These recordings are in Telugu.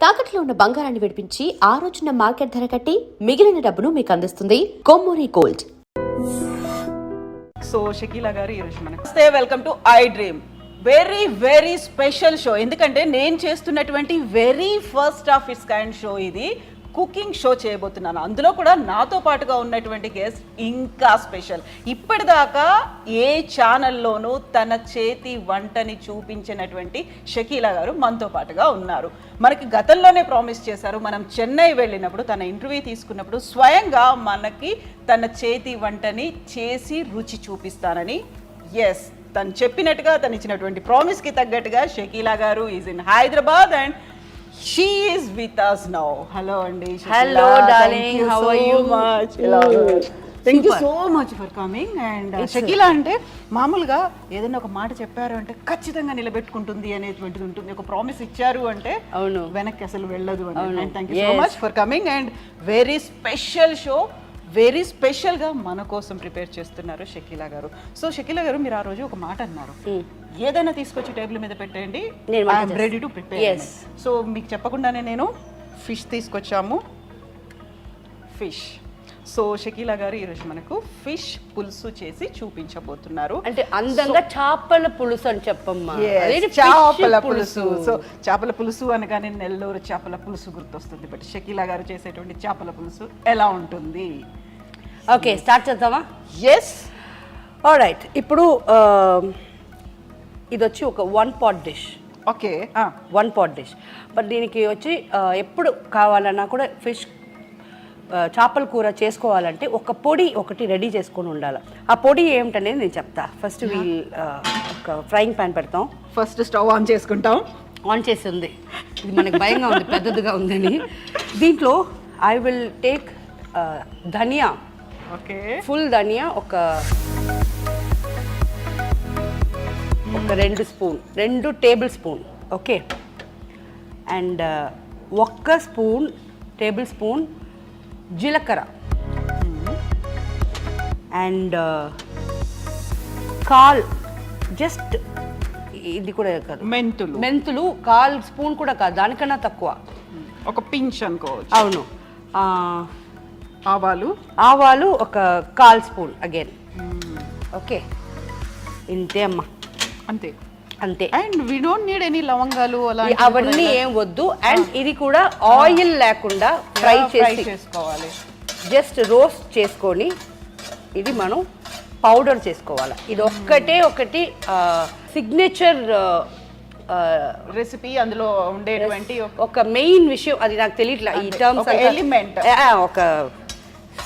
తాకట్లో ఉన్న బంగారాన్ని విడిపించి ఆ రోజున మార్కెట్ ధర కట్టి మిగిలిన డబ్బును మీకు అందిస్తుంది కొమ్మూరి గోల్డ్. సో షకీలా గారు ఈరోజు మనకు welcome to I dream. Very special show. ఎందుకంటే నేను చేస్తున్నటువంటి very first of it's kind show ఇది. కుకింగ్ షో చేయబోతున్నాను. అందులో కూడా నాతో పాటుగా ఉన్నటువంటి గెస్ట్ ఇంకా స్పెషల్. ఇప్పటిదాకా ఏ ఛానల్లోనూ తన చేతి వంటని చూపించినటువంటి షకీలా గారు మనతో పాటుగా ఉన్నారు. మనకి గతంలోనే ప్రామిస్ చేశారు, మనం చెన్నై వెళ్ళినప్పుడు తన ఇంటర్వ్యూ తీసుకున్నప్పుడు స్వయంగా మనకి తన చేతి వంటని చేసి రుచి చూపిస్తానని. ఎస్, తను చెప్పినట్టుగా, తను ఇచ్చినటువంటి ప్రామిస్కి తగ్గట్టుగా షకీలా గారు is in Hyderabad and she is with us now. Hello Andi. Hello darling, how are you? Thank you so much for coming. And Shakeela అంటే మామూలుగా ఏదైనా ఒక మాట చెప్పారు అంటే ఖచ్చితంగా నిలబెట్టుకుంటుంది అనేటువంటిది ఉంటుంది. ఒక ప్రామిస్ ఇచ్చారు అంటే అవును, వెనక్కి అసలు వెళ్ళదు అని. And thank you so much for coming and very special show. Very స్పెషల్గా మన కోసం ప్రిపేర్ చేస్తున్నారు షకీలా గారు. సో షకీలా గారు, మీరు ఆ రోజు ఒక మాట అన్నారు, ఏదైనా తీసుకొచ్చి టేబుల్ మీద పెట్టండి, I'm ready to prepare. So మీకు చెప్పకుండానే నేను ఫిష్ తీసుకొచ్చాము. ఫిష్. సో షకీలా గారు ఈరోజు మనకు ఫిష్ పులుసు చేసి చూపించబోతున్నారు. అంటే అందంగా చేపల పులుసు అని చెప్పమ్మా. చేపల పులుసు. సో చేపల పులుసు అనగానే నెల్లూరు చేపల పులుసు గుర్తొస్తుంది. బట్ షకీలా గారు చేసేటువంటి చేపల పులుసు ఎలా ఉంటుంది? ఓకే, స్టార్ట్ చేద్దామా? Yes, alright. ఇప్పుడు ఇది వచ్చి ఒక 1 pot dish. Okay, 1 pot dish. But దీనికి వచ్చి ఎప్పుడు కావాలన్నా కూడా ఫిష్ చేపల కూర చేసుకోవాలంటే ఒక పొడి ఒకటి రెడీ చేసుకొని ఉండాలి. ఆ పొడి ఏమిటనేది నేను చెప్తా. ఫస్ట్ ఒక ఫ్రైయింగ్ ప్యాన్ పెడతాం. ఫస్ట్ స్టవ్ ఆన్ చేసుకుంటాం. ఆన్ చేసి ఉంది, ఇది మనకు భయంగా ఉంది, పెద్దదిగా ఉందని. దీంట్లో I will take dhaniya. Okay, full dhaniya ఒక 2 tablespoon. Okay, and 1 tablespoon జీలకర్ర అండ్ జస్ట్ ఇది కూడా కాదు, మెంతులు 1 స్పూన్ కూడా కాదు, దానికన్నా తక్కువ, ఒక పించ్ అనుకోవచ్చు. అవును. ఆవాలు ఒక 1 స్పూన్ అగైన్. ఓకే, ఇంతే అమ్మా, అంతే. And we don't need any లవంగాలు అవన్నీ ఏం వద్దు. అండ్ ఇది కూడా ఆయిల్ లేకుండా ఫ్రై చేసుకోవాలి. జస్ట్ రోస్ట్ చేసుకొని ఇది మనం పౌడర్ చేసుకోవాలి. ఇది ఒకటి సిగ్నేచర్ రెసిపీ. అందులో ఉండేటువంటి ఒక మెయిన్ విషయం, అది నాకు తెలియట్లా ఈ టర్మ్స్, ఎలిమెంట్ ఒక.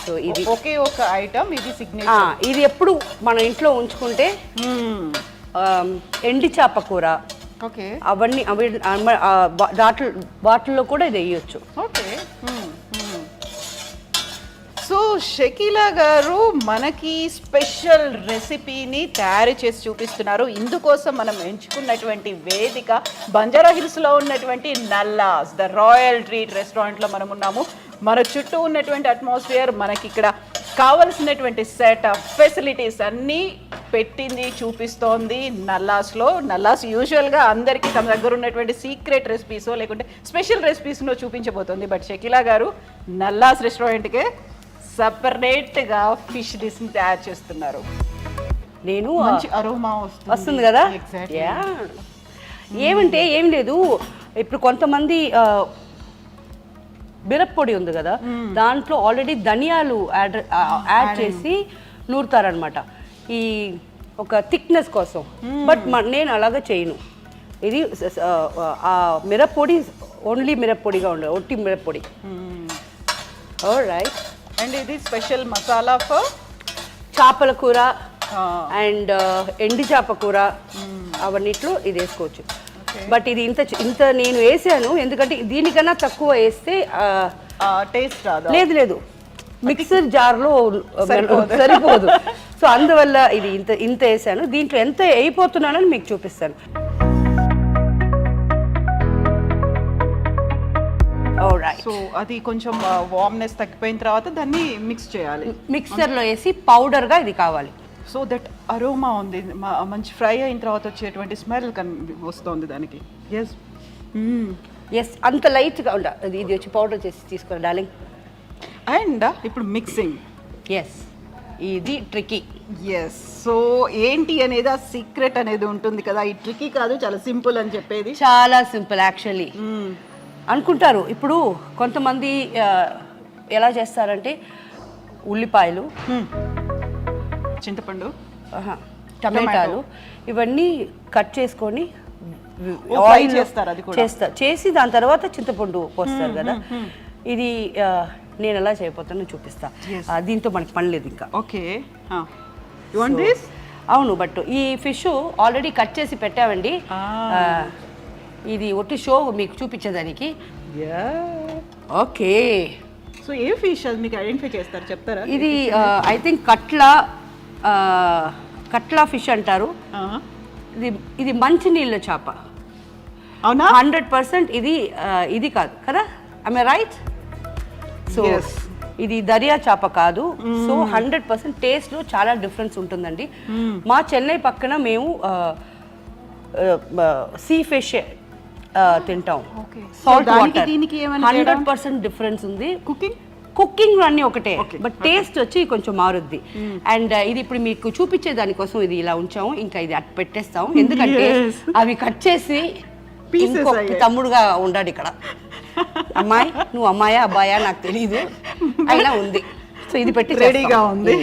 సో ఇది ఒక ఐటమ్, ఇది సిగ్నేచర్. ఇది ఎప్పుడు మన ఇంట్లో ఉంచుకుంటే ఎండి చేప కూర, ఓకే, అవన్నీ వాటిల్లో కూడా ఇది వేయొచ్చు. ఓకే. సో షకీలా గారు మనకి స్పెషల్ రెసిపీని తయారు చేసి చూపిస్తున్నారు. ఇందుకోసం మనం ఎంచుకున్నటువంటి వేదిక బంజారా హిల్స్లో ఉన్నటువంటి నల్లాస్ ద రాయల్ ట్రీట్ రెస్టారెంట్లో మనం ఉన్నాము. మన చుట్టూ ఉన్నటువంటి అట్మాస్ఫియర్, మనకి ఇక్కడ కావలసినటువంటి సెట్ ఆఫ్ ఫెసిలిటీస్ అన్నీ పెట్టింది, చూపిస్తోంది నల్లాస్లో. నల్లాస్ యూజువల్గా అందరికీ తమ దగ్గర ఉన్నటువంటి సీక్రెట్ రెసిపీసో లేకుంటే స్పెషల్ రెసిపీస్నో చూపించబోతోంది. బట్ షకీలా గారు నల్లాస్ రెస్టారెంట్కే సపరేట్గా ఫిష్ డిష్ని తయారు చేస్తున్నారు. నేను మంచి అరోమా వస్తుంది కదా. ఏమంటే ఏం లేదు, ఇప్పుడు కొంతమంది మిరప్పొడి ఉంది కదా, దాంట్లో ఆల్రెడీ ధనియాలు యాడ్ చేసి నూరుతారనమాట ఈ ఒక థిక్నెస్ కోసం. బట్ నేను అలాగా చేయను. ఇది ఆ మిరప్పొడి ఓన్లీ మిరప్పొడిగా ఉండదు, ఒట్టి మిరప్పొడి. ఆల్రైట్. అండ్ ఇది స్పెషల్ మసాలా ఫర్ చేపల కూర అండ్ ఎండి చేప కూర, అవన్నిట్లో ఇది వేసుకోవచ్చు. బట్ ఇది ఇంత నేను వేసాను, ఎందుకంటే దీనికన్నా తక్కువ వేస్తే టేస్ట్ లేదు, మిక్సర్ జార్లో సరిపోదు. సో అందువల్ల ఇది ఇంత వేసాను. దీంట్లో ఎంత అయిపోతున్నానని మీకు చూపిస్తాను. సో అది కొంచెం వార్మ్నెస్ తగ్గిపోయిన తర్వాత దాన్ని మిక్స్ చేయాలి. మిక్సర్లో వేసి పౌడర్గా ఇది కావాలి. సో దట్ అరోమా ఉంది, మంచి ఫ్రై అయిన తర్వాత వచ్చేటువంటి స్మెల్ వస్తుంది దానికి. ఎస్, ఎస్, అంత లైట్గా ఇది వచ్చి పౌడర్ చేసి తీసుకోండి డార్లింగ్. అండ్ ఇప్పుడు మిక్సింగ్. ఎస్, ఇది ట్రికీ. ఎస్, సో ఏంటి అనేది ఆ సీక్రెట్ అనేది ఉంటుంది కదా, ఈ ట్రికీ కాదు, చాలా సింపుల్ అని చెప్పేది. చాలా సింపుల్ యాక్చువల్లీ అనుకుంటారు. ఇప్పుడు కొంతమంది ఎలా చేస్తారంటే ఉల్లిపాయలు, చింతపండు, టమాటాలు ఇవన్నీ కట్ చేసుకొని fry చేస్తారు, అది కూడా చేసి దాని తర్వాత చింతపండు పోస్తారు కదా. ఇది నేను ఎలా చేయబోతానో చూపిస్తా. దీంతో మనకి పని లేదు ఇంకా. Okay, you want this? అవును, బట్ ఈ ఫిష్ ఆల్రెడీ కట్ చేసి పెట్టామండి. ఇది ఒట్టి షో మీకు చూపించేదానికి. ఓకే, సో ఏ ఫిష్ అది మీకు ఐడెంటిఫై చేస్తారు, చెప్తారా? ఇది ఐ థింక్ కట్లా ఫిష్ అంటారు. ఇది మంచినీళ్ళ చేప. అవునా? 100% ఇది కాదు కదా, ఐ రైట్? సో ఇది దర్యా చేప కాదు. సో 100% టేస్ట్లో చాలా డిఫరెన్స్ ఉంటుందండి. మా చెన్నై పక్కన మేము సీ ఫిష్ తింటాం, సాల్ట్ వాటర్. 100% డిఫరెన్స్ ఉంది. కుకింగ్ అన్నీ ఒకటే, బట్ టేస్ట్ వచ్చి కొంచెం మారుద్ది. అండ్ ఇది ఇప్పుడు మీకు చూపించే దానికోసం ఇది ఇలా ఉంచాము. ఇంకా ఇది అట్టు పెట్టేస్తాం, ఎందుకంటే అవి కట్ చేసి ఇంకొక తమ్ముడుగా ఉండాడు ఇక్కడ. అమ్మాయి, నువ్వు అమ్మాయా అబ్బాయా నాకు తెలీదు, అయినా ఉంది. సో ఇది పెట్టి రెడీగా ఉంది.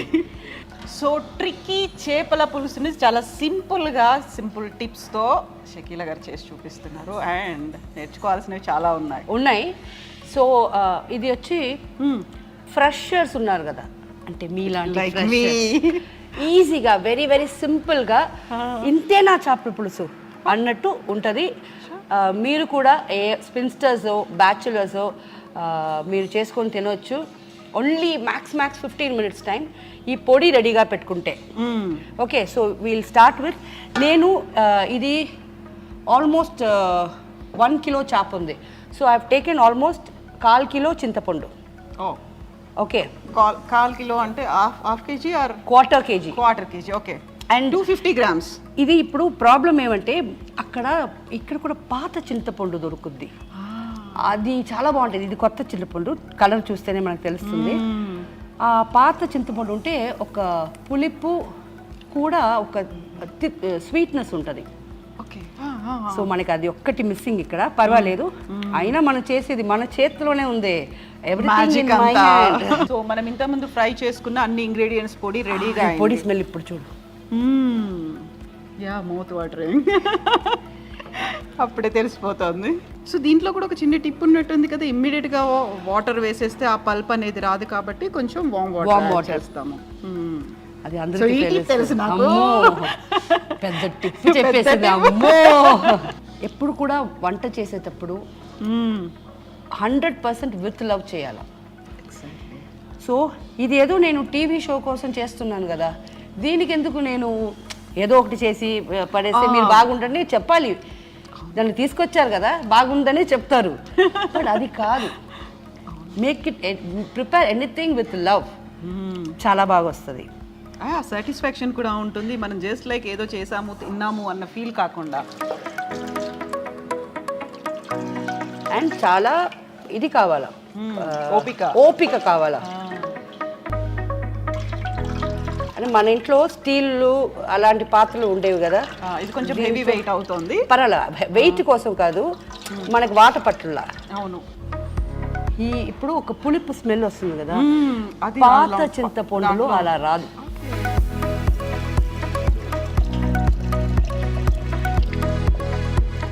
సో ట్రిక్కీ చేపల పులుసుని చాలా సింపుల్ టిప్స్తో షకీలా గారు చేసి చూపిస్తున్నారు. అండ్ నేర్చుకోవాల్సినవి చాలా ఉన్నాయి. సో ఇది వచ్చి ఫ్రెషర్స్ ఉన్నారు కదా, అంటే మీలాంటి ఈజీగా వెరీ వెరీ సింపుల్గా ఇంతేనా చేపల పులుసు అన్నట్టు ఉంటుంది. మీరు కూడా స్పిన్స్టర్స్, బ్యాచులర్స్ మీరు చేసుకొని తినవచ్చు. Only max 15 minutes time. ఈ పొడి రెడీగా పెట్టుకుంటే okay. So we'll start with, నేను ఇది ఆల్మోస్ట్ 1 kilo చేప ఉంది. So I have taken almost 1/4 kilo చింతపండు. ఓకే, 1/4 kilo అంటే half KG or quarter KG? Quarter KG. Okay, and 250 grams. ఇది ఇప్పుడు ప్రాబ్లం ఏమంటే ఇక్కడ కూడా పాత చింతపండు దొరుకుద్ది, అది చాలా బాగుంటుంది. ఇది కొత్త చింతపండు, కలర్ చూస్తేనే మనకు తెలుస్తుంది. ఆ పాత చింతపండు ఉంటే ఒక పులిపు కూడా ఒక స్వీట్నెస్ ఉంటుంది. సో మనకి అది ఒక్కటి మిస్సింగ్ ఇక్కడ. పర్వాలేదు, అయినా మనం చేసేది మన చేతిలోనే ఉంది. Everything in my hand. So మనం ఇంత ముందు ఫ్రై చేసుకున్న అన్ని ఇంగ్రీడియంట్స్ పొడి రెడీగా. పొడి స్మెల్ ఇప్పుడు చూడు. Yeah, mouth watering. అప్పుడే తెలిసిపోతుంది. సో దీంట్లో కూడా ఒక చిన్న టిప్ ఉన్నట్టుంది కదా, ఇమ్మీడియట్ గా వాటర్ వేసేస్తే ఆ పల్ప్ అనేది రాదు, కాబట్టి కొంచెం వామ్ వాటర్ వేస్తాము. అది అందరికీ తెలుసు నాకు. పెద్ద టిప్ చెప్పేసింది. అమ్మో, ఎప్పుడు కూడా వంట చేసేటప్పుడు 100% విత్ లవ్ చేయాలి. సో ఇది ఏదో నేను టీవీ షో కోసం చేస్తున్నాను కదా, దీనికి ఎందుకు నేను ఏదో ఒకటి చేసి పడేస్తే మీరు బాగుండండి చెప్పాలి. దాన్ని తీసుకొచ్చారు కదా, బాగుందనే చెప్తారు, బట్ అది కాదు. Make it, prepare anything with love, చాలా బాగా వస్తుంది. సాటిస్ఫాక్షన్ కూడా ఉంటుంది. మనం జస్ట్ లైక్ ఏదో చేసాము తిన్నాము అన్న ఫీల్ కాకుండా. అండ్ చాలా ఇది కావాలా, ఓపిక కావాలా. అంటే మన ఇంట్లో స్టీల్ అలాంటి పాత్రలు ఉండేవి కదా, ఇది కొంచెం హెవీ వెయిట్ అవుతుంది. పర్వాలా, వెయిట్ కోసం కాదు, మనకి వాటర్ పట్టులా. అవును. ఇప్పుడు ఒక పులుపు స్మెల్ వస్తుంది కదా, పాత చింతపండులో అలా రాదు.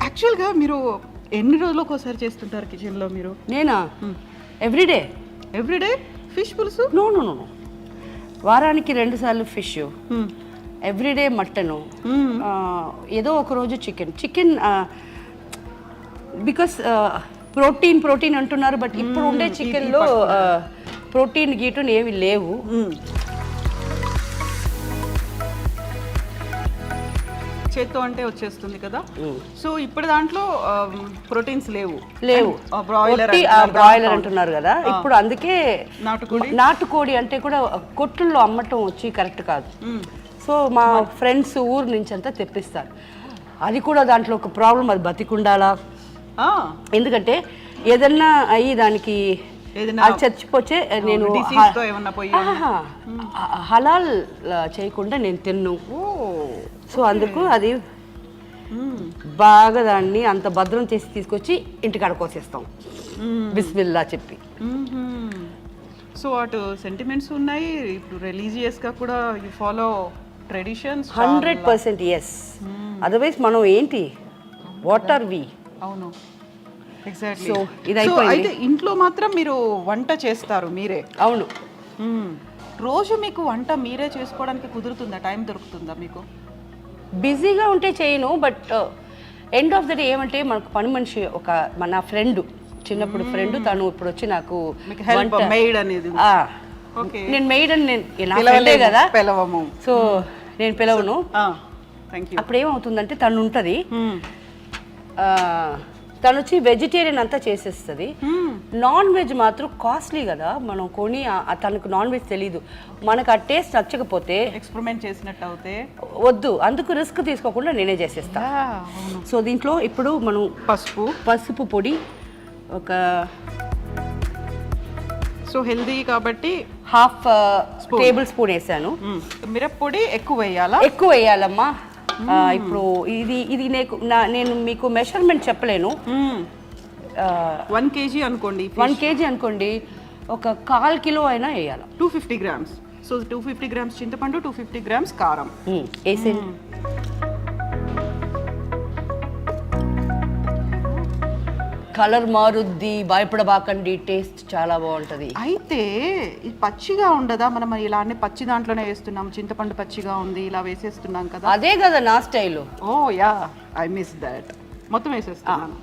యాక్చువల్గా మీరు ఎన్ని రోజులకు ఒకసారి చేస్తుంటారు కిచెన్లో మీరు? నేనా, ఎవ్రీడే ఫిష్ పులుసు? నో, వారానికి 2 సార్లు ఫిష్, ఎవ్రీడే మటను, ఏదో ఒక రోజు చికెన్. బికాస్ ప్రోటీన్ అంటున్నారు, బట్ ఇప్పుడు ఉండే చికెన్లో ప్రోటీన్ గీటున్ ఏవి లేవు. చేత్తో అంటే వచ్చేస్తుంది కదా. సో ఇప్పుడు దాంట్లో ప్రోటీన్స్ లేవు. బ్రాయిలర్ అంటున్నారు కదా, ఇప్పుడు అందుకే నాటుకోడి అంటే కూడా కొట్టుల్లో అమ్మటం వచ్చి కరెక్ట్ కాదు. సో మా ఫ్రెండ్స్ ఊరు నుంచి అంతా తెప్పిస్తారు. అది కూడా దాంట్లో ఒక ప్రాబ్లం, అది బతికుండాలా, ఎందుకంటే ఏదన్నా అయ్యి దానికి అది చచ్చిపోతే నేను హలాల్ చేయకుండా నేను తిన్ను. సో అందుకు అది బాగా దాన్ని అంత భద్రం చేసి తీసుకొచ్చి ఇంటికాడ కోసేస్తాం బిస్మిల్లా చెప్పి. సో అటు సెంటిమెంట్స్ ఉన్నాయి, ఇప్పుడు రిలీజియస్గా కూడా you follow traditions 100% yes. Otherwise మనం ఏంటి, వాట్ ఆర్ వి? అవును, ఎగ్జాక్ట్లీ. సో ఇది అయిపోయింది. అయితే ఇంట్లో మాత్రం మీరు వంట చేస్తారు మీరే? అవును. రోజు మీకు వంట మీరే చేసుకోవడానికి కుదురుతుందా, టైం దొరుకుతుందా మీకు? బిజీగా ఉంటే చేయను, but end of the day ఏమంటే మనకు పని మనిషి ఒక మన ఫ్రెండ్, చిన్నప్పుడు ఫ్రెండ్, తను ఇప్పుడు వచ్చి నాకు మెయిడ్ అనేది. నేను మెయిడ్ అని నేను కదా పిలవము, సో నేను పిలవను. థాంక్యూ. అప్పుడు ఏమవుతుందంటే తను ఉంటుంది, తను వచ్చి వెజిటేరియన్ అంతా చేసేస్తుంది. నాన్ వెజ్ మాత్రం కాస్ట్లీ కదా, మనం కొని తనకు నాన్ వెజ్ తెలీదు, మనకు ఆ టేస్ట్ నచ్చకపోతే ఎక్స్పెరిమెంట్ చేసినట్టు అవుతే వద్దు, అందుకు రిస్క్ తీసుకోకుండా నేనే చేసేస్తా. సో దీంట్లో ఇప్పుడు మనం పసుపు పొడి ఒక సో హెల్దీ కాబట్టి హాఫ్ టేబుల్ స్పూన్ వేసాను. మిరప్పొడి ఎక్కువ వేయాలా? ఎక్కువ వేయాలమ్మా. ఇప్పుడు ఇది నేను మీకు మెషర్మెంట్ చెప్పలేను. 1 kg అనుకోండి, 1 kg అనుకోండి, ఒక 1/4 కిలో అయినా వేయాలి. 250 grams. సో 250 grams చింతపండు, 250 grams కారం వేసేయండి. కలర్ మారుద్ది, భయపడబాకండి, టేస్ట్ చాలా బాగుంటుంది. అయితే ఇది పచ్చిగా ఉండదా? మనం ఇలానే పచ్చి దాంట్లోనే వేస్తున్నాం, చింతపండు పచ్చిగా ఉంది, ఇలా వేసేస్తున్నాం కదా. అదే కదా నా style. Oh yeah, I miss that. మొత్తం వేసేస్తున్నాను.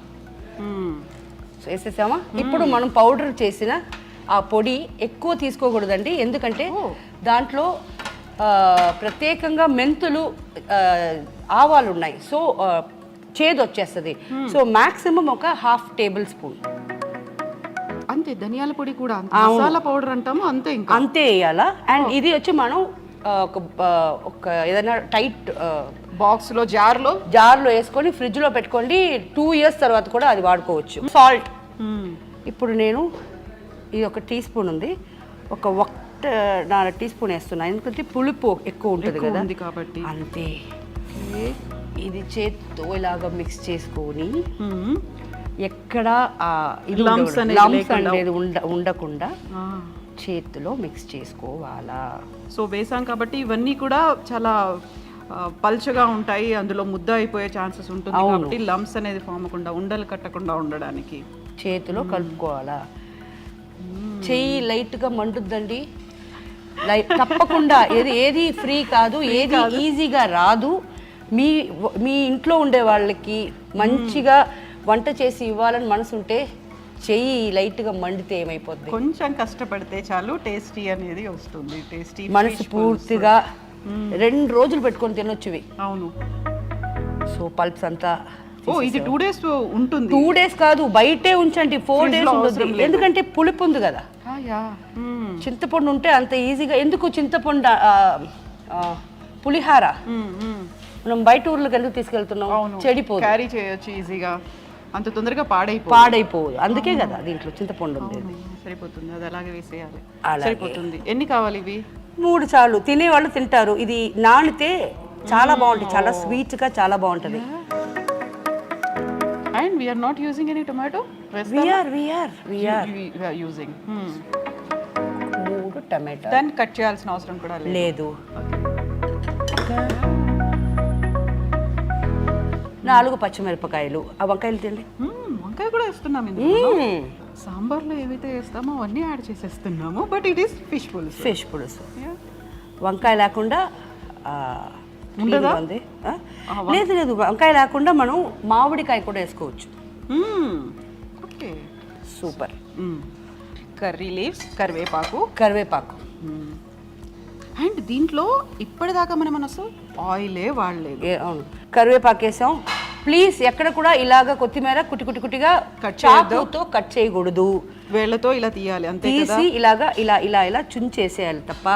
వేసేసామా? ఇప్పుడు మనం పౌడర్ చేసిన ఆ పొడి ఎక్కువ తీసుకోకూడదండి, ఎందుకంటే దాంట్లో ప్రత్యేకంగా మెంతులు, ఆవాలు ఉన్నాయి, సో చేదు వచ్చేస్తుంది. సో మాక్సిమం ఒక 1/2 టేబుల్ స్పూన్ అంతే. ధనియాల పొడి కూడా మసాలా పౌడర్ అంటాము, అంతే, ఇంకా అంతే వేయాలా. అండ్ ఇది వచ్చి మనం ఒక ఏదైనా టైట్ బాక్స్లో జార్లో వేసుకొని ఫ్రిడ్జ్లో పెట్టుకోండి. 2 years తర్వాత కూడా అది వాడుకోవచ్చు. సాల్ట్ ఇప్పుడు నేను ఇది ఒక టీ స్పూన్ ఉంది, ఒక 1.5 టీ స్పూన్ వేస్తున్నాను, ఎందుకంటే పులుపు ఎక్కువ ఉంటుంది కదా కాబట్టి. అంతే. ఇది చేత్తో ఇలాగా మిక్స్ చేసుకొని ఎక్కడ లమ్స్ అనేది ఉండకుండా చేతిలో మిక్స్ చేసుకోవాలా. సో వేసాం కాబట్టి ఇవన్నీ కూడా చాలా పల్చగా ఉంటాయి, అందులో ముద్ద అయిపోయే ఛాన్సెస్ ఉంటుంది కాబట్టి లమ్స్ అనేది ఫామ్ అవ్వకుండా, ఉండలు కట్టకుండా ఉండడానికి చేతిలో కలుపుకోవాలా. చెయ్యి లైట్గా మండుద్దండి, తప్పకుండా. ఏది ఫ్రీ కాదు, ఏది ఈజీగా రాదు. మీ ఇంట్లో ఉండే వాళ్ళకి మంచిగా వంట చేసి ఇవ్వాలని మనసు ఉంటే చెయ్యి లైట్గా మండితే ఏమైపోద్ది, కొంచెం కష్టపడితే చాలు టేస్టీ అనేది వస్తుంది. టేస్టీ మనసు పూర్తిగా 2 రోజులు పెట్టుకొని తినొచ్చువి. అవును. సో పల్ప్స్ అంతా ఇది 2 days ఉంటుంది. 2 days కాదు, బయటే ఉంచండి, 4 days ఉంటుంది, ఎందుకంటే పులుపు ఉంది కదా. చింతపండు ఉంటే అంత ఈజీగా ఎందుకు, చింతపండు పులిహార మనం బయట ఊర్లోకి ఎందుకు తీసుకెళ్తున్నాం, చెడిపోదు, క్యారీ చేయొచ్చు ఈజీగా, అంత తొందరగా పాడైపోదు. అందుకే కదా దీంట్లో చింతపండు ఉంది. సరిపోతుంది, అది అలాగే వేసేయాలి, సరిపోతుంది. ఎన్ని కావాలి ఇవి? 3 చాలు, తినేవాళ్ళు తింటారు. ఇది నానితే చాలా బాగుంటుంది, చాలా స్వీట్ గా చాలా బాగుంటుంది. And we are not using any tomato? We are using 3 టమాటా. దాన్ని కట్ చేయాల్సిన అవసరం కూడా లేదు. 4 పచ్చిమిరపకాయలు. ఆ వంకాయలు తిండి. వంకాయ కూడా వేస్తున్నాం సాంబార్లో ఏవైతే వేస్తామో అవన్నీ యాడ్ చేసేస్తున్నాము, but it is fish pulusu. వంకాయ లేకుండా ఉండదా? లేదు, వంకాయ లేకుండా మనం మామిడికాయ కూడా వేసుకోవచ్చు. Okay, super. కర్రీ లీవ్స్, కరివేపాకు. అండ్ దీంట్లో ఇప్పటిదాకా మనం అసలు ఆయిలే వాడలేదు. అవును, కరివేపాకు వేసాం. ప్లీజ్ ఎక్కడ కూడా ఇలాగా కొత్తిమీర కుట్టిగా చాకుతో కట్ చేయకూడదు, వేళ్ళతో ఇలా తీయాలి, అంతే కదా. తీసి ఇలా చుంచేసేయాలి తప్ప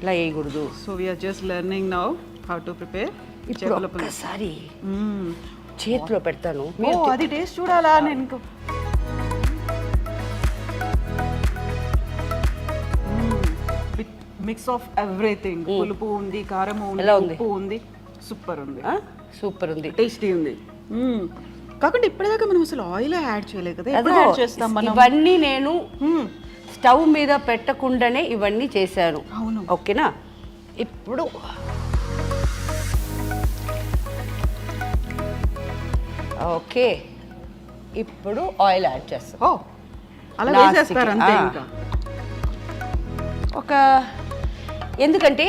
ఇలా వేయకూడదు. So we're just learning now how to prepare. ఒకసారి చేతిలో పెడతాను. ఓ అది టేస్ట్ చూడాలా నేను ఇంకో విత్ మిక్స్ ఆఫ్ ఎవ్రీథింగ్. పులుపు ఉంది, కారం ఎలా ఉంది, ఉంది? ఉప్పు ఉంది, సూపర్ ఉంది, సూపర్ ఉంది. టేస్టీ ఉంది. కాకుండా ఇప్పటిదాకా మనం అసలు ఆయిల్ యాడ్ చేయలేదు కదా, ఎప్పుడు అదిగో, యాడ్ చేస్తాం మనం? ఇవన్నీ నేను స్టవ్ మీద పెట్టకుండానే ఇవన్నీ చేశాను. అవును. ఓకేనా? ఇప్పుడు ఓకే, ఇప్పుడు ఆయిల్ యాడ్ చేస్తాం. ఓ అలా Last వేసేస్తారు కి. అంతే ఆ. ఇంకా. ఒక ఎందుకంటే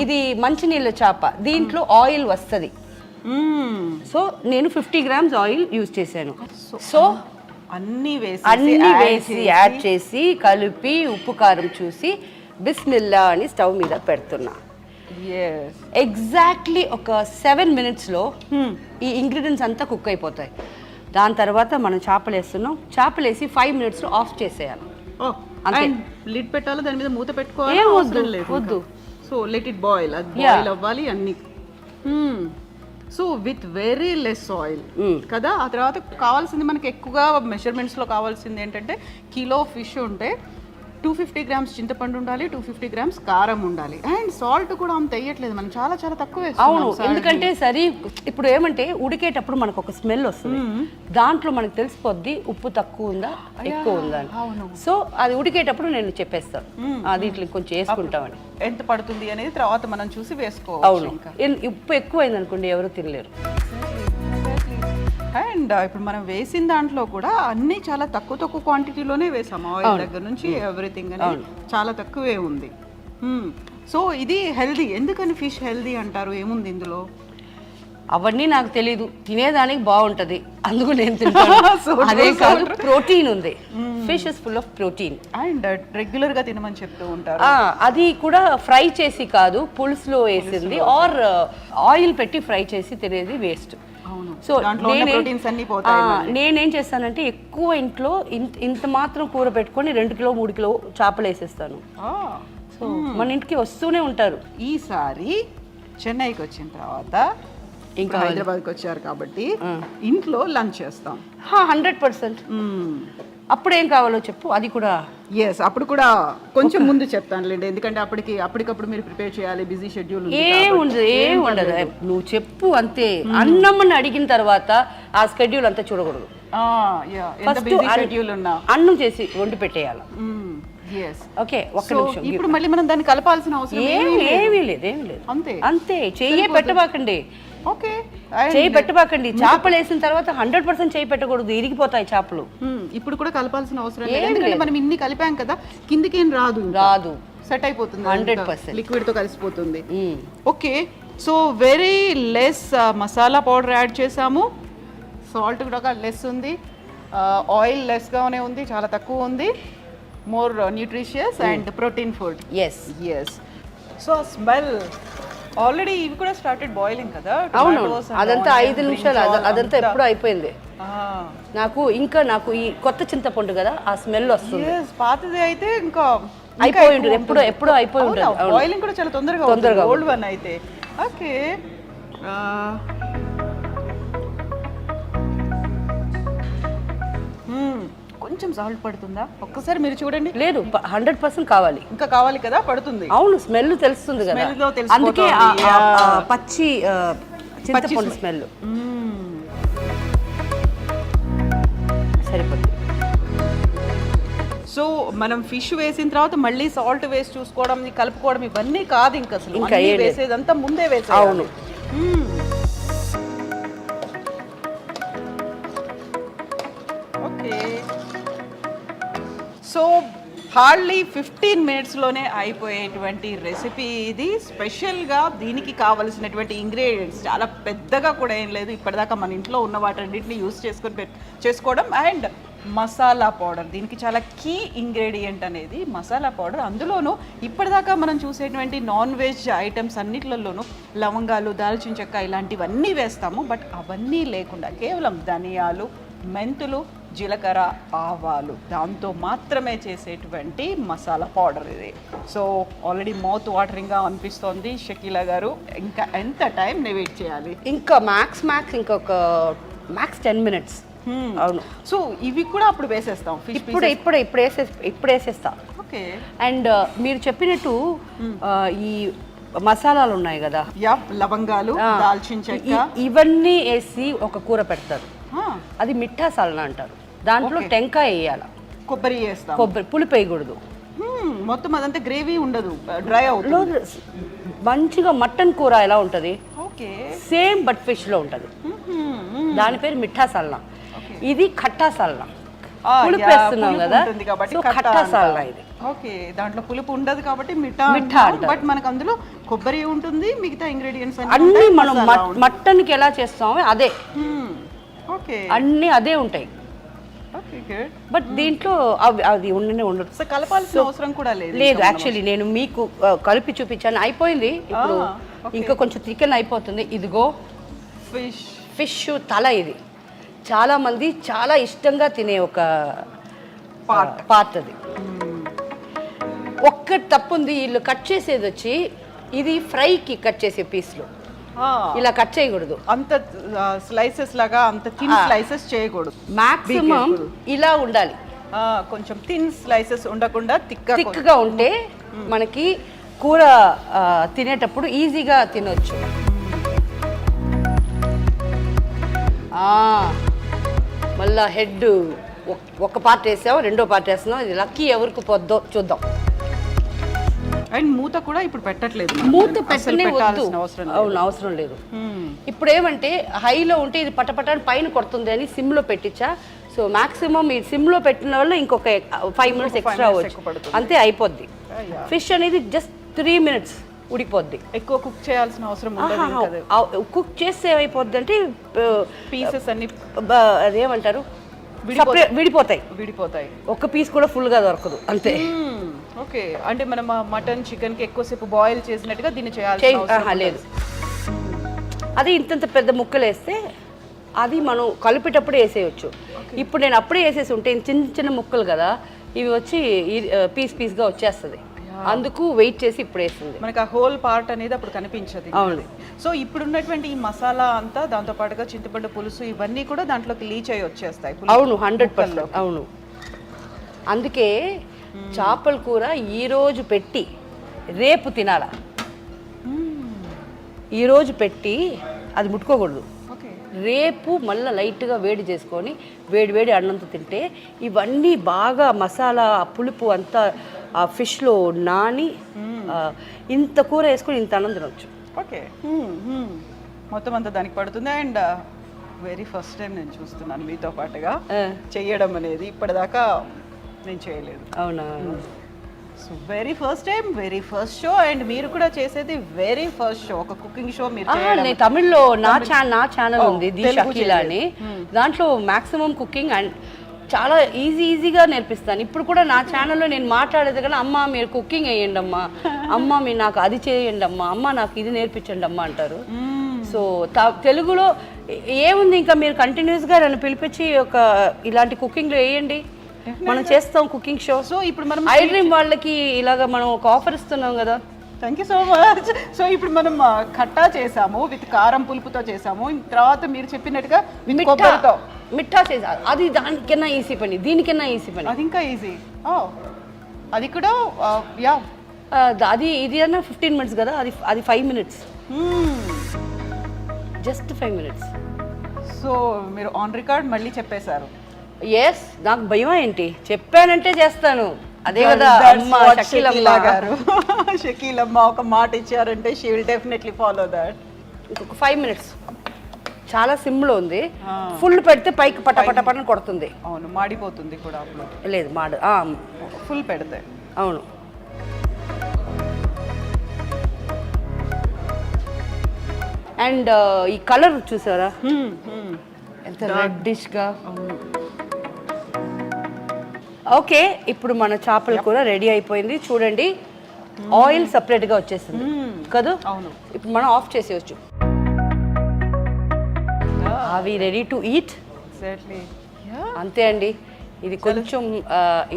ఇది మంచినీళ్ళ చేప, దీంట్లో ఆయిల్ వస్తుంది. సో నేను 50 grams ఆయిల్ యూజ్ చేశాను. సో అన్నీ అన్నీ వేసి యాడ్ చేసి కలిపి ఉప్పు కారం చూసి బిస్మిల్లా అని స్టవ్ మీద పెడుతున్నా. ఎగ్జాక్ట్లీ ఒక 7 minutesలో ఈ ఇంగ్రీడియంట్స్ అంతా కుక్ అయిపోతాయి. దాని తర్వాత మనం చేపలు వేస్తున్నాం. చేపలు వేసి 5 minutesలో ఆఫ్ చేసేయాలి. అంతే. లిడ్ పెట్టాలి, దాని మీద మూత పెట్టుకోవాలి. ఏం వద్దు, వద్దు. సో లెట్ ఇట్ బాయిల్, అది బాయిల్ అవ్వాలి అన్ని. So with very less oil కదా. ఆ తర్వాత కావాల్సింది మనకి ఎక్కువగా మెజర్మెంట్స్లో కావాల్సింది ఏంటంటే కిలో ఫిష్ ఉంటే 250 grams చింతపండు ఉండాలి, 250 grams కారం ఉండాలి, అండ్ సాల్ట్ కూడా అంత వేయట్లేదు మనం, చాలా చాలా తక్కువ వేస్తున్నాం. అవును, ఎందుకంటే సరే ఇప్పుడు ఏమంటే ఉడికేటప్పుడు మనకు ఒక స్మెల్ వస్తుంది. దాంట్లో మనకు తెలిసిపోద్ది ఉప్పు తక్కువ ఉందా ఎక్కువ ఉందా అని. సో అది ఉడికేటప్పుడు నేను చెప్పేస్తాను దీంట్లో కొంచెం వేసుకుంటామని. ఎంత పడుతుంది అనేది తర్వాత మనం చూసి వేసుకోవాలి. అవును, ఉప్పు ఎక్కువైంది అనుకోండి ఎవరు తినలేరు. అండ్ ఇప్పుడు మనం వేసిన దాంట్లో కూడా అన్ని చాలా తక్కువ క్వాంటిటీలోనే వేసాము. ఆయిల్ దగ్గర నుంచి ఎవ్రీథింగ్ అనేది చాలా తక్కువే ఉంది. సో ఇది హెల్దీ. ఎందుకని ఫిష్ హెల్దీ అంటారు? ఏముంది ఇందులో? అవన్నీ నాకు తెలీదు, తినేదానికి బాగుంటది అందుకు నేను తింటాను. అదే కాదు, ప్రోటీన్ ఉంది. Fish is full of protein. And regular గా తినమని చెప్తూ ఉంటారు. అది కూడా ఫ్రై చేసి కాదు, పులుసులో వేసింది ఆర్ ఆయిల్ పెట్టి ఫ్రై చేసి తినేది వేస్ట్. సో నేనేం చేస్తానంటే ఎక్కువ ఇంట్లో ఇంత మాత్రం కూర పెట్టుకొని 2 కిలో 3 కిలో చేపలు వేసేస్తాను. సో మన ఇంటికి వస్తూనే ఉంటారు. ఈసారి చెన్నైకి వచ్చిన తర్వాత ఇంకా హైదరాబాద్కి వచ్చారు కాబట్టి ఇంట్లో లంచ్ చేస్తాం 100%. అప్పుడు ఏం కావాలో చెప్పు, అది కూడా. అప్పుడు కూడా కొంచెం ముందు చెప్తానులేండి, ఎందుకంటే అప్పటికప్పుడు మీరు ప్రిపేర్ చేయాలి, బిజీ షెడ్యూల్. ఏం ఉండదు, నువ్వు చెప్పు అంతే. అన్నమ్మని అడిగిన తర్వాత ఆ స్కెడ్యూల్ అంతా చూడకూడదు. అన్నం చేసి వండి పెట్టేయాలి. ఓకే, ఒక్క నిమిషం. ఇప్పుడు మళ్ళీ మనం దాన్ని కలపాల్సిన అవసరం ఏమీ లేదు. అంతే చెయ్యే పెట్టబాకండి. ఓకే, చేయి పెట్టబాకండి. చేపలు వేసిన తర్వాత 100% చేయి పెట్టకూడదు, ఇరిగిపోతాయి చేపలు. ఇప్పుడు కూడా కలపాల్సిన అవసరం లేదు, ఎందుకంటే మనం ఇన్ని కలిపాం కదా, కిందికి ఏం రాదు, సెట్ అయిపోతుంది, 100% లిక్విడ్ తో కలిసిపోతుంది. Okay, so very less masala powder add చేసాము, సాల్ట్ కూడా లెస్ ఉంది, ఆయిల్ లెస్ గానే ఉంది, చాలా తక్కువ ఉంది. More nutritious and protein food. Yes. So smell already ఇవి కూడా స్టార్టెడ్ బాయిలింగ్ కదా. అవును, అదంతా 5 నిమిషాలు, అదంతా ఎప్పుడు అయిపోయింది. నాకు ఈ కొత్త చింతపండు కదా, ఆ స్మెల్ వస్తుంది. పాతది అయితే ఇంకా అయిపోయి ఉంటుంది, ఎప్పుడో అయిపోయి ఉంటుంది. బాయిలింగ్ కూడా చాలా తొందరగా ఓల్డ్ వన్ అయితే. ఓకే, కొంచెం సాల్ట్ పడుతుందా ఒక్కసారి మీరు చూడండి. లేదు, 100% కావాలి. ఇంకా కావాలి కదా, పడుతుంది. అవును, స్మెల్ తెలుస్తుంది కదా, అందుకే పచ్చి చింతపండు స్మెల్ సరిపోతుంది. సో మనం ఫిష్ వేసిన తర్వాత మళ్ళీ సాల్ట్ వేసి చూసుకోవడం, కలుపుకోవడం ఇవన్నీ కాదు ఇంకా అసలు. ఇంకా వేసేదంతా ముందే వేసేయాలి. అవును. ఓకే, సో హార్డ్లీ 15 minutesలోనే అయిపోయేటువంటి రెసిపీ ఇది. స్పెషల్గా దీనికి కావలసినటువంటి ఇంగ్రీడియంట్స్ చాలా పెద్దగా కూడా ఏం లేదు, ఇప్పటిదాకా మన ఇంట్లో ఉన్న వాటన్నిటిని యూస్ చేసుకోవడం. అండ్ మసాలా పౌడర్, దీనికి చాలా కీ ఇంగ్రీడియంట్ అనేది మసాలా పౌడర్. అందులోనూ ఇప్పటిదాకా మనం చూసేటువంటి నాన్ వెజ్ ఐటమ్స్ అన్నిట్లలోనూ లవంగాలు, దాల్చిన చెక్క ఇలాంటివన్నీ వేస్తాము, బట్ అవన్నీ లేకుండా కేవలం ధనియాలు, మెంతులు, జీలకర్ర, ఆవాలు, దాంతో మాత్రమే చేసేటువంటి మసాలా పౌడర్ ఇది. సో ఆల్రెడీ మౌత్ వాటరింగ్గా అనిపిస్తోంది షకీలా గారు. ఇంకా ఎంత టైం వెయిట్ చేయాలి? ఇంకా మ్యాక్స్ ఇంకొక మ్యాక్స్ 10 minutes. అవును. సో ఇవి కూడా అప్పుడు వేసేస్తాం ఫిష్ ఇప్పుడు వేసేస్తా. ఓకే. అండ్ మీరు చెప్పినట్టు ఈ మసాలాలు ఉన్నాయి కదా, లవంగాలు, దాల్చిన చెక్క, ఇవన్నీ వేసి ఒక కూర పెడతారు. అది మిఠా సాల్నా అంటారు. దాంట్లో టెంకాయ వేయాలి, కొబ్బరి వేస్తాం. కొబ్బరి పులుపు వేయకూడదు. మొత్తం అదంతా గ్రేవీ ఉండదు, డ్రై అవుతుంది. మంచిగా మటన్ కూర ఎలా ఉంటుంది ఓకే సేమ్ బట్ ఫిష్ లో ఉంటుంది. దాని పేరు మిఠా సాల్నా. ఇది ఖట్టా సాల్నా, పులుపు వేస్తున్నాం కదా, సో ఖట్టా సాల్నా ఇది. ఓకే, దాంట్లో పులుపు ఉండదు కాబట్టి మిఠా బట్ మనకు అందులో కొబ్బరి ఉంటుంది, మిగతా ఇంగ్రీడియంట్స్ అన్ని మనం మటన్ కి ఎలా చేస్తామో అదే. ఓకే, అన్ని అదే ఉంటాయి. బట్ దీంట్లో అది ఉండదు. సో కలపాల్సిన అవసరం కూడా లేదు. యాక్చువల్లీ నేను మీకు కలిపి చూపించాను, అయిపోయింది. ఇప్పుడు ఇంకా కొంచెం చికెన్ అయిపోతుంది. ఇదిగో ఫిష్ తల. ఇది చాలా మంది చాలా ఇష్టంగా తినే ఒక పార్ట్. అది ఒక్కటి తప్పు ఉంది, వీళ్ళు కట్ చేసేది వచ్చి ఇది ఫ్రైకి కట్ చేసే పీస్లు ఇలా కట్ చేయకూడదు. అంత స్లైసెస్ లాగా అంత థిన్ స్లైసెస్ చేయకూడదు. మాక్సిమం ఇలా ఉండాలి. కొంచెం థిన్ స్లైసెస్ ఉండకుండా థిక్గా ఉంటే మనకి కూర తినేటప్పుడు ఈజీగా తినొచ్చు. మళ్ళా హెడ్ ఒక పార్ట్ వేసాం, రెండో పార్ట్ వేస్తున్నాం. ఇది లక్కీ ఎవరికి పొద్దో చూద్దాం. అండ్ మూత కూడా ఇప్పుడు పెట్టట్లేదు, మూత పెట్టనే వద్దు. అవును, అవసరం లేదు. ఇప్పుడు ఏమంటే హైలో ఉంటే ఇది పటపటాన్ని పైన కొడుతుంది అని సిమ్లో పెట్టించా. సో మాక్సిమం ఈ సిమ్లో పెట్టిన వల్ల ఇంకొక 5 minutes ఎక్స్ట్రా అవ్వచ్చు, అంతే అయిపోద్ది. ఫిష్ అనేది జస్ట్ 3 minutes ఉడిపోద్ది. ఎక్కువ కుక్ చేయాల్సిన అవసరం ఉండదు. కుక్ చేస్తే ఏమైపోద్ది అంటే పీసెస్ అన్ని అదేమంటారు విడిపోతాయి. ఒక్క పీస్ కూడా ఫుల్గా దొరకదు, అంతే. ఓకే, అంటే మనం మటన్ చికెన్ కి ఎక్కువసేపు బాయిల్ చేసినట్టుగా దీన్ని చేయాలి లేదు. అది ఇంతంత పెద్ద ముక్కలు వేస్తే అది మనం కలిపేటప్పుడు వేసేయచ్చు. ఇప్పుడు నేను అప్పుడే వేసేసి ఉంటే చిన్న చిన్న ముక్కలు కదా, ఇవి వచ్చి పీస్గా వచ్చేస్తుంది. అందుకు వెయిట్ చేసి ఇప్పుడు వేస్తుంది. మనకి ఆ హోల్ పార్ట్ అనేది అప్పుడు కనిపించదు. అవును. సో ఇప్పుడున్నటువంటి ఈ మసాలా అంతా, దాంతో పాటుగా చింతపండు పులుసు, ఇవన్నీ కూడా దాంట్లోకి లీచ్ అయ్యి వచ్చేస్తాయి. అవును, 100%. అవును. అందుకే చేపల కూర ఈరోజు పెట్టి రేపు తినాల. ఈరోజు పెట్టి అది ముట్టుకోకూడదు. రేపు మళ్ళీ లైట్గా వేడి చేసుకొని వేడి అన్నంతో తింటే ఇవన్నీ బాగా మసాలా పులుపు అంతా ఆ ఫిష్లో నాని ఇంత కూర వేసుకొని ఇంత అన్నం తినవచ్చు. ఓకే, మొత్తం అంతా దానికి పడుతుంది. అండ్ వెరీ ఫస్ట్ టైం నేను చూస్తున్నాను మీతో పాటుగా చెయ్యడం అనేది. ఇప్పటిదాకా నేను చేయలేదు. అవునా? So very first time, very first show. And మీరు కూడా చేసేది వెరీ ఫస్ట్ షో, ఒక కుకింగ్ షో. మీరు నేను తమిళ్లో నా ఛానల్ ఉంది ది షకీలా అని, దాంట్లో మాక్సిమం కుకింగ్ అండ్ చాలా ఈజీగా నేర్పిస్తాను. ఇప్పుడు కూడా నా ఛానల్లో నేను మాట్లాడేది కానీ, అమ్మ మీరు కుకింగ్ వేయండి అమ్మా, అమ్మ మీరు నాకు అది చేయండి అమ్మా, అమ్మ నాకు ఇది నేర్పించండి అమ్మా అంటారు. సో తెలుగులో ఏముంది, ఇంకా మీరు కంటిన్యూస్గా నన్ను పిలిపించి ఒక ఇలాంటి కుకింగ్లో వేయండి, మనం చేస్తాం కుకింగ్ షో. సో ఇప్పుడు మనం ఐ డ్రీమ్ వాళ్ళకి ఇలాగ మనం ఒక ఆఫర్ ఇస్తున్నాం కదా. Thank you so much. So ఇప్పుడు మనం ఖట్టా చేసాము, విత్ కారం పులుపుతో చేసాము. తర్వాత మీరు చెప్పినట్టుగా మిఠా చేసారు. అది దానికన్నా ఈజీ పని, దీనికన్నా ఈజీ పని. అది ఇంకా ఈజీ. అది కూడా అది ఇది అన్నా 15 minutes కదా, అది 5 minutes, జస్ట్ 5 minutes. సో మీరు ఆన్ రికార్డ్ మళ్ళీ చెప్పేశారు. ఎస్, నాకు భయం ఏంటి, చెప్పానంటే చేస్తాను. అదే కదా అమ్మ షకీలమ్మ గారు. షకీలమ్మ ఒక మాట ఇచ్చారంటే she will definitely follow that. ఇంకొక 5 minutes, చాలా సిమ్లో ఉంది. ఫుల్ పెడితే పైకి పటపటపటని కొడుతుంది. అవును, మాడిపోతుంది కూడా అప్పుడు. లేదు ఫుల్ పెడితే. అవును. అండ్ ఈ కలర్ చూసారా ఎంత రెడ్డిష్గా. ఓకే, ఇప్పుడు మన చేపల కూర రెడీ అయిపోయింది. చూడండి, ఆయిల్ సపరేట్గా వచ్చేసింది కదా. అవును, ఇప్పుడు మనం ఆఫ్ చేసేయచ్చు. అవి రెడీ టు ఈట్. అంతే అండి. ఇది కొంచెం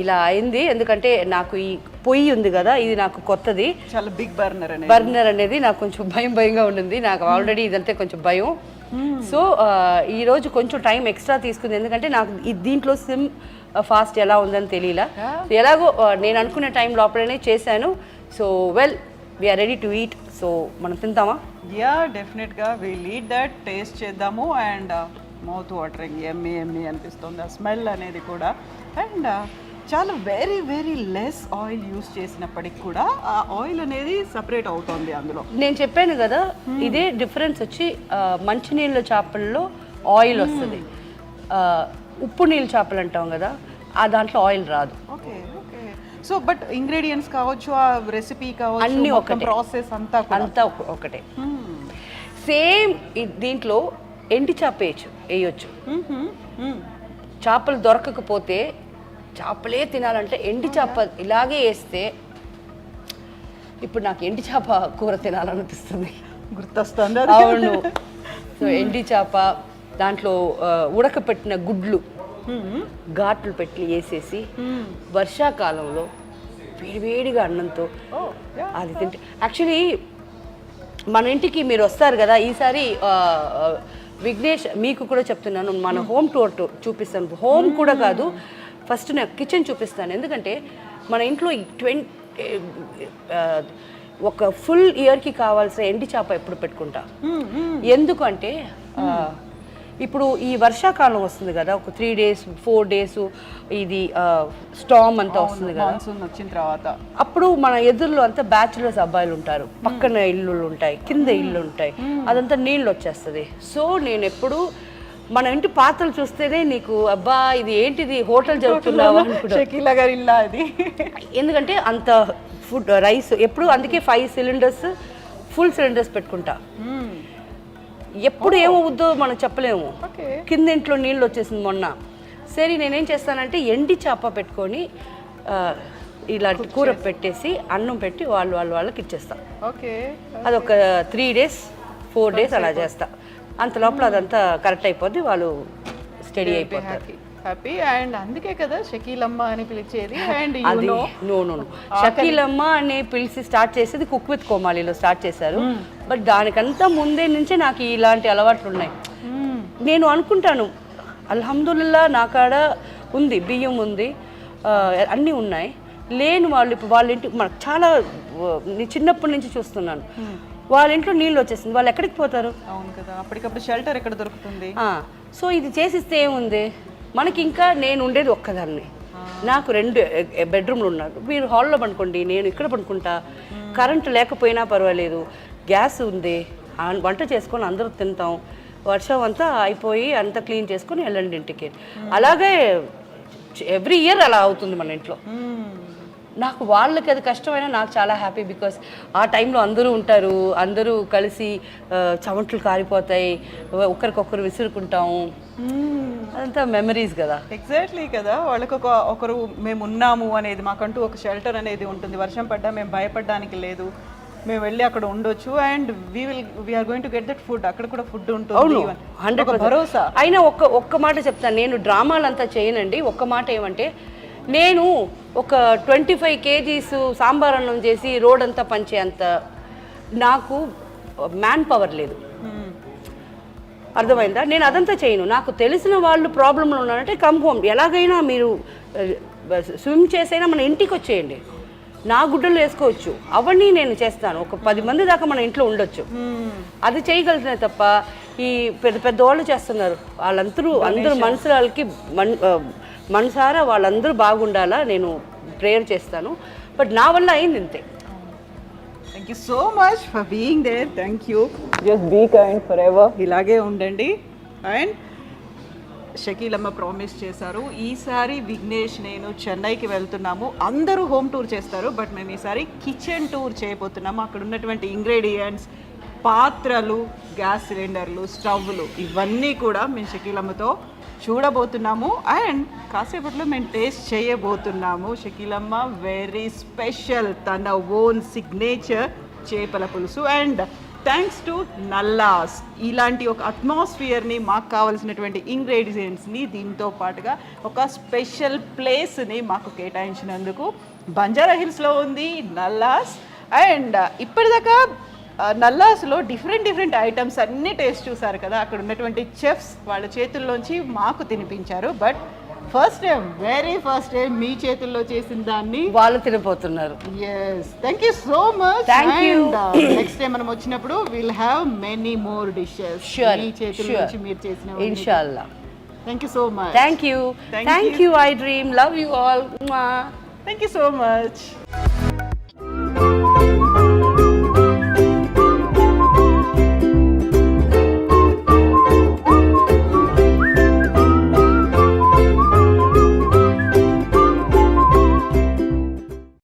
ఇలా అయింది ఎందుకంటే నాకు ఈ పొయ్యి ఉంది కదా, ఇది నాకు కొత్తది. చాలా బిగ్ బర్నర్ అనేది నాకు కొంచెం భయంగా ఉండింది. నాకు ఆల్రెడీ ఇదంతా కొంచెం భయం. సో ఈరోజు కొంచెం టైం ఎక్స్ట్రా తీసుకుంది, ఎందుకంటే నాకు దీంట్లో సిమ్ ఫాస్ట్ ఎలా ఉందని తెలియలా. ఎలాగో నేను అనుకునే టైం లోపలనే చేశాను. So well, we're ready to eat. So మనం తింటామా? యా, డెఫినెట్గా విల్ ఈట్ దట్. టేస్ట్ చేద్దాము. అండ్ మౌత్ వాటరింగ్, ఎమ్మి ఎమ్మి అనిపిస్తుంది ఆ స్మెల్ అనేది కూడా. అండ్ చాలా very very less oil use చేసినప్పటికి కూడా ఆ ఆయిల్ అనేది సపరేట్ అవుతుంది అందులో. నేను చెప్పాను కదా, ఇదే డిఫరెన్స్ వచ్చి మంచినీళ్ళ చేపల్లో ఆయిల్ వస్తుంది, ఉప్పు నీళ్ళ చేపలు అంటాం కదా, ఆ దాంట్లో ఆయిల్ రాదు. Okay okay. So but ingredients కావచ్చు, ఆ రెసిపీ కావచ్చు, అన్నీ ఒక ప్రాసెస్ అంతా ఒకటే. సేమ్ దీంట్లో ఎండి చేప వేయచ్చు. చేపలు దొరకకపోతే, చేపలే తినాలంటే ఎండి చేప ఇలాగే వేస్తే, ఇప్పుడు నాకు ఎండి చేప కూర తినాలనిపిస్తుంది, గుర్తొస్తుంది. అవును. సో ఎండి చేప దాంట్లో ఉడకపెట్టిన గుడ్లు ఘాట్లు పెట్టి వేసేసి వర్షాకాలంలో వేడివేడిగా అన్నంతో అది తింటే, యాక్చువల్లీ మన ఇంటికి మీరు వస్తారు కదా ఈసారి, విఘ్నేష్ మీకు కూడా చెప్తున్నాను, మన హోమ్ టూర్ చూపిస్తాను. హోమ్ కూడా కాదు, ఫస్ట్ నేను కిచెన్ చూపిస్తాను. ఎందుకంటే మన ఇంట్లో ఒక ఫుల్ ఇయర్కి కావాల్సిన ఎండి చేప ఎప్పుడు పెట్టుకుంటా. ఎందుకంటే ఇప్పుడు ఈ వర్షాకాలం వస్తుంది కదా, ఒక 3 days 4 days ఇది స్టామ్ అంతా వస్తుంది కదా, వచ్చిన తర్వాత అప్పుడు మన ఎదురులో అంతా బ్యాచులర్స్ అబ్బాయిలు ఉంటారు, పక్కన ఇల్లు ఉంటాయి, కింద ఇల్లు ఉంటాయి, అదంతా నీళ్ళు వచ్చేస్తుంది. సో నేను ఎప్పుడు మన ఇంటి పాత్రలు చూస్తేనే నీకు అబ్బా ఇది ఏంటిది హోటల్ జరుగుతున్నావా అనుకుంటా. షకీలా గారి ఇల్లా అది. ఎందుకంటే అంత ఫుడ్ రైస్ ఎప్పుడు, అందుకే 5 cylinders ఫుల్ సిలిండర్స్ పెట్టుకుంటా. ఎప్పుడు ఏమవుద్దో మనం చెప్పలేము. కింద ఇంట్లో నీళ్ళు వచ్చేసింది మొన్న. సరే నేనేం చేస్తానంటే ఎండి చేప పెట్టుకొని ఇలాంటి కూర పెట్టేసి అన్నం పెట్టి వాళ్ళకి ఇచ్చేస్తాను. ఓకే, అదొక 3 days 4 days అలా చేస్తా. అంత లోపల అదంతా కరెక్ట్ అయిపోద్ది, వాళ్ళు స్టడీ అయిపోతారు. హ్యాపీ. అండ్ అందుకే కదా షకీలమ్మ అని పిలిచేది. అండ్ అది నో షకీలమ్మ అని పిలిచి స్టార్ట్ చేసేది కుక్ విత్ కోమాలిలో స్టార్ట్ చేశారు. బట్ దానికంతా ముందే నుంచే నాకు ఇలాంటి అలవాట్లు ఉన్నాయి. నేను అనుకుంటాను అల్హమ్దుల్లా నా కాడ ఉంది, బియ్యం ఉంది, అన్నీ ఉన్నాయి. లేని వాళ్ళు ఇప్పుడు వాళ్ళ ఇంటికి మనకు చాలా చిన్నప్పటి నుంచి చూస్తున్నాను, వాళ్ళ ఇంట్లో నీళ్ళు వచ్చేసింది, వాళ్ళు ఎక్కడికి పోతారు? అవును కదా, అప్పటికప్పుడు షెల్టర్ ఎక్కడ దొరుకుతుంది? సో ఇది చేసిస్తే ఏముంది మనకి. ఇంకా నేను ఉండేది ఒక్కదాన్ని, నాకు 2 bedroomలు ఉన్నారు. మీరు హాల్లో పడుకోండి, నేను ఇక్కడ పడుకుంటా. కరెంటు లేకపోయినా పర్వాలేదు, గ్యాస్ ఉంది, వంట చేసుకొని అందరూ తింటాం. వర్షం అంతా అయిపోయి అంతా క్లీన్ చేసుకొని వెళ్ళండి ఇంటికి. అలాగే ఎవ్రీ ఇయర్ అలా అవుతుంది మన ఇంట్లో. నాకు వాళ్ళకి అది కష్టమైనా నాకు చాలా హ్యాపీ, బికాస్ ఆ టైంలో అందరూ ఉంటారు, అందరూ కలిసి చమట్లు కారిపోతాయి, ఒకరికొకరు విసురుకుంటాము, అదంతా మెమరీస్ కదా. ఎగ్జాక్ట్లీ కదా, వాళ్ళకి ఒకరు మేము ఉన్నాము అనేది, మాకంటూ ఒక షెల్టర్ అనేది ఉంటుంది. వర్షం పడ్డా మేము భయపడడానికి లేదు, మేము వెళ్ళి అక్కడ ఉండొచ్చు. And we're going to get that food, అక్కడ కూడా ఫుడ్ ఉంటుంది. 100% భరోసా. అయినా ఒక్క మాట చెప్తాను, నేను డ్రామాలంతా చేయనండి. ఒక్క మాట ఏమంటే, నేను ఒక 25 kgs సాంబార్ అన్నం చేసి రోడ్ అంతా పంచే అంత నాకు మ్యాన్ పవర్ లేదు, అర్థమైందా? నేను అదంతా చేయను. నాకు తెలిసిన వాళ్ళు ప్రాబ్లంలో ఉన్నారంటే కమ్ హోమ్, ఎలాగైనా మీరు స్విమ్ చేసైనా మన ఇంటికి వచ్చేయండి, నా గుడ్డలు వేసుకోవచ్చు, అవన్నీ నేను చేస్తాను. ఒక 10 మంది దాకా మన ఇంట్లో ఉండొచ్చు, అది చేయగలుగుతున్నాయి తప్ప ఈ పెద్ద వాళ్ళు చేస్తున్నారు, అందరూ మనుషులకి మనసారా వాళ్ళందరూ బాగుండాలా నేను ప్రేయర్ చేస్తాను. బట్ నా వల్ల అయింది ఇంతే. Thank you so much for being there. Thank you. Just be kind forever, ఇలాగే ఉండండి. అండ్ షకీలమ్మ ప్రామిస్ చేశారు, ఈసారి విఘ్నేష్ నేను చెన్నైకి వెళ్తున్నాము, అందరూ హోమ్ టూర్ చేస్తారు, బట్ మేము ఈసారి కిచెన్ టూర్ చేయబోతున్నాము. అక్కడ ఉన్నటువంటి ఇంగ్రీడియంట్స్, పాత్రలు, గ్యాస్ సిలిండర్లు, స్టవ్లు, ఇవన్నీ కూడా మేము షకీలమ్మతో చూడబోతున్నాము. అండ్ కాసేపట్లో మేము టేస్ట్ చేయబోతున్నాము. షకీలమ్మ వెరీ స్పెషల్, తన ఓన్ సిగ్నేచర్ చేపల పులుసు. అండ్ థ్యాంక్స్ టు నల్లాస్, ఇలాంటి ఒక అట్మాస్ఫియర్ని, మాకు కావాల్సినటువంటి ఇంగ్రీడియంట్స్ని, దీంతో పాటుగా ఒక స్పెషల్ ప్లేస్ని మాకు కేటాయించినందుకు. బంజారా హిల్స్లో ఉంది నల్లాస్. అండ్ ఇప్పటిదాకా నల్లాస్లో డిఫరెంట్ ఐటమ్స్ అన్ని టేస్ట్ చూసారు కదా, అక్కడ ఉన్నటువంటి చెఫ్స్ వాళ్ళ చేతుల్లోంచి మాకు తినిపించారు. బట్ వెరీ ఫస్ట్ టైం మీ చేతుల్లో చేసిన దాన్ని వాళ్ళు తినిపోతున్నారు. Yes, thank you so much. Thank you. Next time మనం వచ్చినప్పుడు will have many more dishes Sure, మీ చేతుల sure. నుంచి మీరు చేసిన. ఇన్షాల్లా. Thank you so much. Thank you. Thank thank you. You I dream. Love you all. Thank you so much.